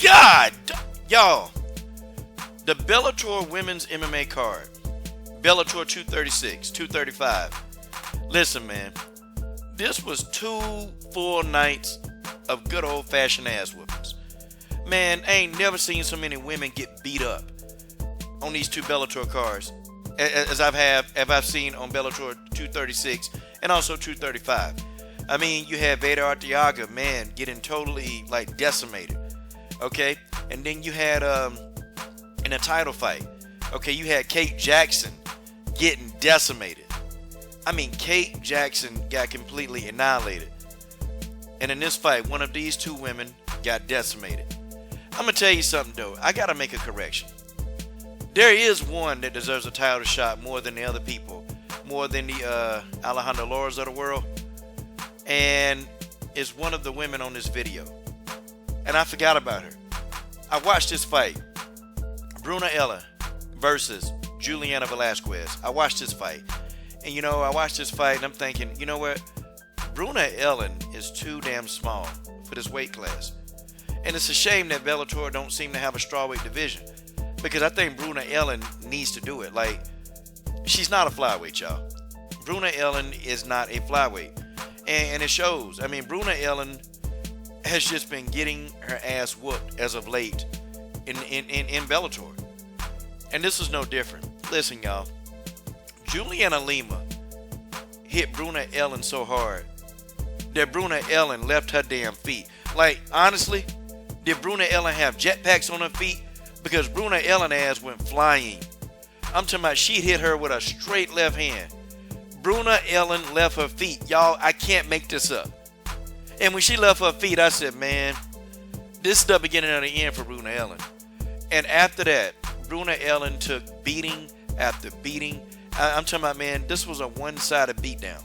God, y'all. The Bellator women's MMA card. Bellator 236, 235. Listen, man. This was 2 full nights of good old-fashioned ass whoopings. Man, I ain't never seen so many women get beat up on these 2 Bellator cards as I've seen on Bellator 236 and also 235. I mean, you had Vader Arteaga, man, getting totally like decimated. Okay, and then you had in a title fight, okay, you had Kate Jackson getting decimated. I mean, Kate Jackson got completely annihilated. And in this fight, one of these 2 women got decimated. I'm going to tell you something, though. I got to make a correction. There is one that deserves a title shot more than the other people. More than the Alejandro Loras of the world. And it's one of the women on this video. And I forgot about her. I watched this fight. Bruna versus Juliana Velasquez. I watched this fight. And, you know, I watched this fight and I'm thinking, you know what? Bruna is too damn small for this weight class. And it's a shame that Bellator don't seem to have a strawweight division. Because I think Bruna needs to do it. Like, she's not a flyweight, y'all. Bruna is not a flyweight. And it shows. I mean, Bruna has just been getting her ass whooped as of late in Bellator. And this is no different. Listen, y'all. Juliana Lima hit Bruna so hard that Bruna left her damn feet. Like, honestly, did Bruna have jetpacks on her feet? Because Bruna ass went flying. I'm talking about she hit her with a straight left hand. Bruna left her feet. Y'all, I can't make this up. And when she left her feet, I said, man, this is the beginning of the end for Bruna And after that, Bruna took beating after beating. I'm talking about, man, this was a one-sided beatdown.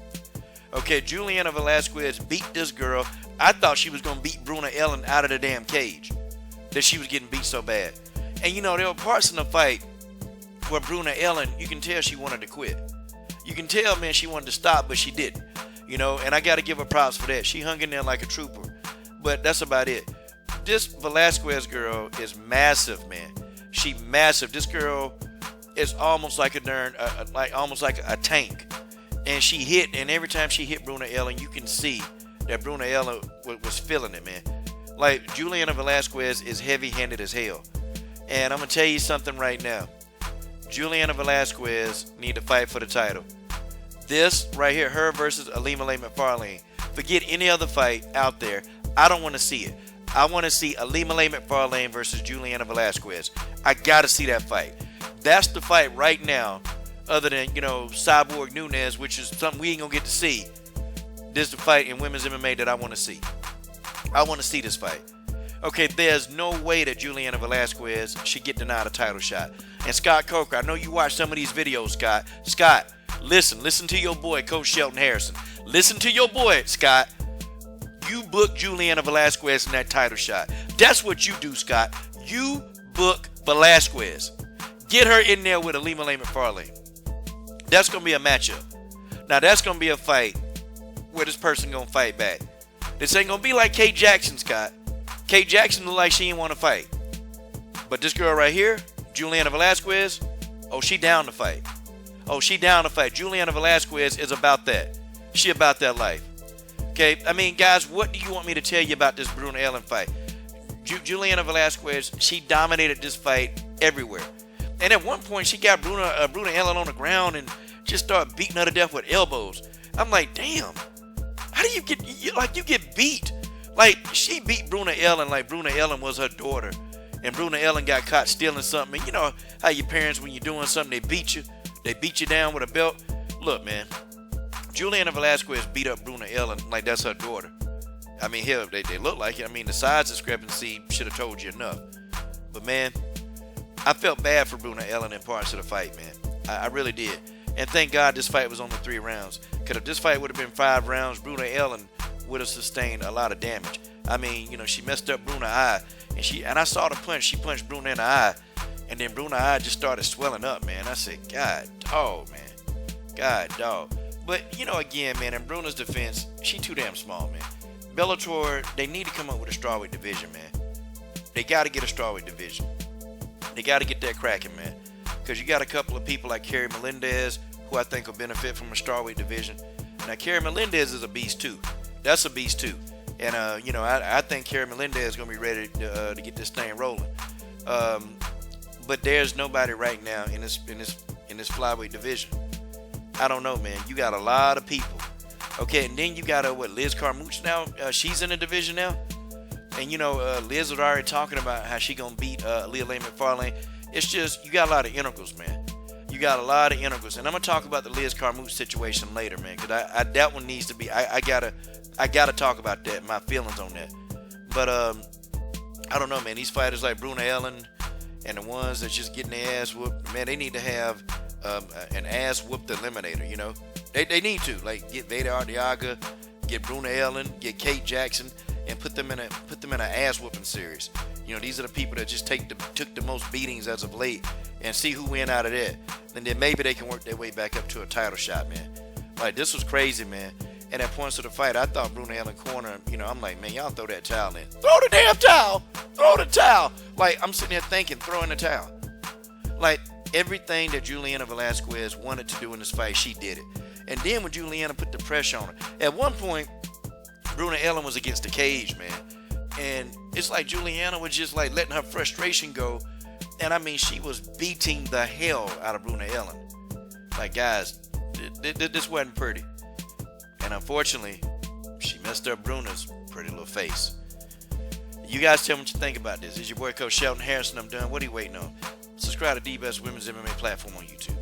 Okay, Juliana Velasquez beat this girl. I thought she was going to beat Bruna out of the damn cage. That she was getting beat so bad. And, you know, there were parts in the fight where Bruna you can tell she wanted to quit. You can tell, man, she wanted to stop, but she didn't. You know, and I got to give her props for that. She hung in there like a trooper. But that's about it. This Velasquez girl is massive, man. She massive. This girl is almost like almost like a tank. And she hit, and every time she hit Bruna you can see that Bruna was feeling it, man. Like, Juliana Velasquez is heavy-handed as hell. And I'm going to tell you something right now. Juliana Velasquez need to fight for the title. This right here, her versus Alima McFarlane. Forget any other fight out there. I don't want to see it. I want to see Alima McFarlane versus Juliana Velasquez. I got to see that fight. That's the fight right now, other than, you know, Cyborg Nunes, which is something we ain't going to get to see. This is the fight in women's MMA that I want to see. I want to see this fight. Okay, there's no way that Juliana Velasquez should get denied a title shot. And Scott Coker, I know you watch some of these videos, Scott. Scott, listen to your boy, Coach Shelton Harrison. Listen to your boy, Scott. You book Juliana Velasquez in that title shot. That's what you do, Scott. You book Velasquez. Get her in there with Alima McFarlane. That's going to be a matchup. Now, that's going to be a fight where this person going to fight back. This ain't going to be like Kate Jackson, Scott. Kate Jackson looked like she didn't want to fight. But this girl right here, Juliana Velasquez, oh, she down to fight. Oh, she down to fight. Juliana Velasquez is about that. She about that life. Okay, I mean, guys, what do you want me to tell you about this Bruna fight? Juliana Velasquez, she dominated this fight everywhere. And at one point, she got Bruna on the ground and just started beating her to death with elbows. I'm like, damn. How do you get beat? Like, she beat Bruna like Bruna was her daughter. And Bruna got caught stealing something. And you know how your parents, when you're doing something, they beat you. They beat you down with a belt. Look, man. Juliana Velasquez beat up Bruna like that's her daughter. I mean, hell, they look like it. I mean, the size discrepancy should have told you enough. But, man, I felt bad for Bruna in parts of the fight, man. I really did. And thank God this fight was only 3 rounds. Because if this fight would have been 5 rounds, Bruna would have sustained a lot of damage. I mean, you know, she messed up Bruna eye. And I saw the punch. She punched Bruna in the eye. And then Bruna eye just started swelling up, man. I said, God, dog, man. God, dog. But, you know, again, man, in Bruna's defense, she too damn small, man. Bellator, they need to come up with a strawweight division, man. They got to get a strawweight division. They got to get that cracking, man. Because you got a couple of people like Kerry Melendez, who I think will benefit from a strawweight division. Now, Kerry Melendez is a beast too. That's a beast too. And I think Kerry Melendez is gonna be ready to get this thing rolling. But there's nobody right now in this flyweight division. I don't know, man. You got a lot of people. Okay, and then you got Liz Carmouche now. She's in the division now. And Liz was already talking about how she gonna beat Leah Lane McFarlane. It's just you got a lot of integrals, man. You got a lot of integrals, and I'm gonna talk about the Liz Carmouche situation later, man. Cause that one needs to be. I gotta talk about that. My feelings on that. But I don't know, man. These fighters like Bruna Ellen and the ones that's just getting their ass whooped, man, they need to have an ass whooped eliminator. They need to get Veda Arteaga, get Bruna Ellen, get Kate Jackson, and put them in an ass whooping series. These are the people that just took the most beatings as of late, and see who win out of that. And then maybe they can work their way back up to a title shot, man. Like, this was crazy, man. And at points of the fight, I thought Bruna Ellen corner, I'm like, man, y'all throw that towel in. Throw the damn towel! Throw the towel! Like, I'm sitting there thinking, throw in the towel. Like, everything that Juliana Velasquez wanted to do in this fight, she did it. And then when Juliana put the pressure on her, at one point, Bruna Ellen was against the cage, man. And it's like Juliana was just like letting her frustration go. And I mean, she was beating the hell out of Bruna Ellen. Like, guys, this wasn't pretty. And unfortunately, she messed up Bruna's pretty little face. You guys tell me what you think about this. It's your boy Coach Shelton Harrison. I'm done. What are you waiting on? Subscribe to the best women's MMA platform on YouTube.